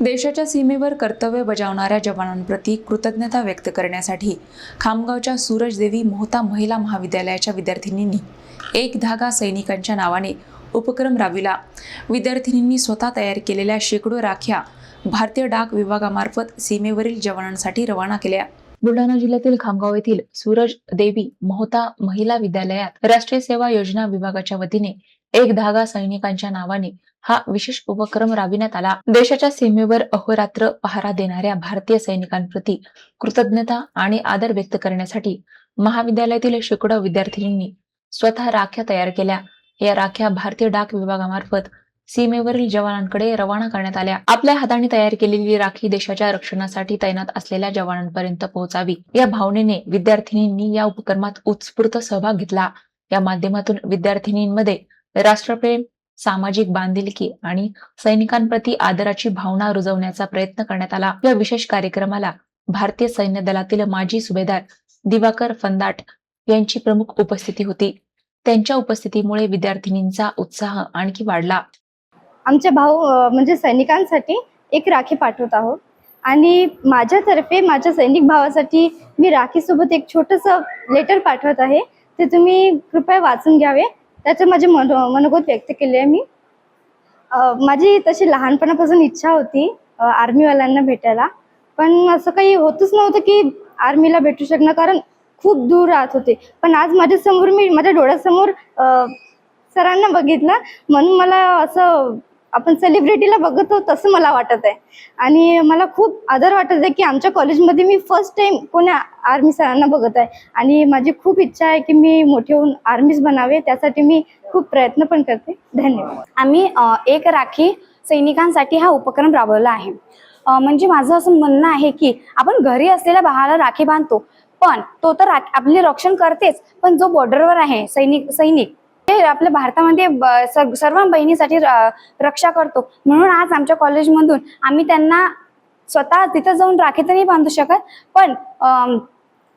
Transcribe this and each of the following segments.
देशाच्या सीमेवर कर्तव्य बजावणाऱ्या जवानांप्रती कृतज्ञता व्यक्त करण्यासाठी खामगावच्या सूरजदेवी मोहता महिला महाविद्यालयाच्या विद्यार्थिनींनी एक धागा सैनिकांच्या नावाने उपक्रम राबविला। विद्यार्थिनींनी स्वतः तयार केलेल्या शेकडो राख्या भारतीय डाक विभागामार्फत सीमेवरील जवानांसाठी रवाना केल्या। बुलढाणा जिल्ह्यातील खामगाव येथील सूरजदेवी मोहता महिला विद्यालयात राष्ट्रीय सेवा योजना विभागाच्या वतीने एक धागा सैनिकांच्या नावाने हा विशेष उपक्रम राबविण्यात आला। देशाच्या सीमेवर अहोरात्र पहारा देणाऱ्या भारतीय सैनिकांप्रती कृतज्ञता आणि आदर व्यक्त करण्यासाठी महाविद्यालयातील शेकडो विद्यार्थिनींनी स्वतः राख्या तयार केल्या। या राख्या भारतीय डाक विभागामार्फत सीमेवरील जवानांकडे रवाना करण्यात आल्या। आपल्या हाताने तयार केलेली राखी देशाच्या रक्षणासाठी तैनात असलेल्या जवानांपर्यंत पोहोचावी या भावनेने विद्यार्थिनींनी या उपक्रमात उत्स्फूर्त सहभाग घेतला। या माध्यमातून विद्यार्थिनींमध्ये राष्ट्रप्रेम, सामाजिक बांधिलकी आणि सैनिकांप्रती आदराची भावना रुजवण्याचा प्रयत्न करण्यात आला। या विशेष कार्यक्रमाला भारतीय सैन्य दलातील माजी सुभेदार दिवाकर फंदाट यांची प्रमुख उपस्थिती होती। त्यांच्या उपस्थितीमुळे विद्यार्थिनींचा उत्साह आणखी वाढला। आमचे भाऊ म्हणजे सैनिकांसाठी एक राखी पाठवत आहोत आणि माझ्यातर्फे माझ्या सैनिक भावासाठी मी राखीसोबत एक छोटंसं लेटर पाठवत आहे। ते तुम्ही कृपया वाचून घ्यावे। त्याचे माझे मनोगत व्यक्त केले आहे मी। माझी तशी लहानपणापासून इच्छा होती आर्मीवाल्यांना भेटायला, पण असं काही होतच नव्हतं की आर्मीला भेटू शकणं, कारण खूप दूर राहत होते। पण आज माझ्या डोळ्यासमोर सरांना बघितलं, म्हणून मला असं आपण सेलिब्रिटीला बघतो तसं मला वाटत आहे आणि मला खूप आदर वाटत आहे की आमच्या कॉलेजमध्ये मी फर्स्ट टाइम कोण्या आर्मी सरांना बघत आहे आणि माझी खूप इच्छा आहे की मी मोठे होऊन आर्मीज बनावे। त्यासाठी मी खूप प्रयत्न पण करते। धन्यवाद। आम्ही एक राखी सैनिकांसाठी हा उपक्रम राबवला आहे। म्हणजे माझं असं म्हणणं आहे की आपण घरी असलेल्या भावाला राखी बांधतो, पण तो तर आपले रक्षण करतेच, पण जो बॉर्डरवर आहे सैनिक ते आपल्या भारतामध्ये सर्व बहिणीसाठी रक्षा करतो। म्हणून आज आमच्या कॉलेजमधून आम्ही त्यांना स्वतः तिथे जाऊन राखी तर नाही बांधू शकत, पण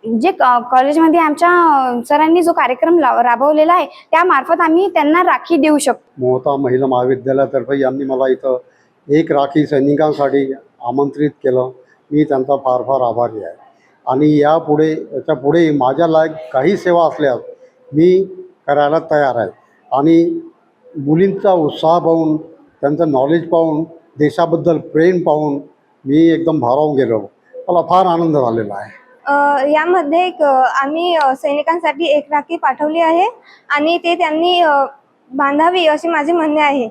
जे कॉलेजमध्ये आमच्या सरांनी जो कार्यक्रम राबवलेला आहे त्यामार्फत आम्ही त्यांना राखी देऊ शकतो। मोहता महिला महाविद्यालयातर्फे यांनी मला इथं एक राखी सैनिकांसाठी आमंत्रित केलं। मी त्यांचा फार फार आभारी आहे आणि याच्या पुढे माझ्या लायक काही सेवा असल्यास मी करायला तयार आहे। आणि मुलींचा उत्साह पाहून, त्यांचं नॉलेज पाहून, देशाबद्दल प्रेम पाहून मी एकदम भारावून गेलो। मला फार आनंद झालेला आहे। यामध्ये आम्ही सैनिकांसाठी एक राखी पाठवली आहे आणि ते त्यांनी बांधावी असे माझे म्हणणे आहे।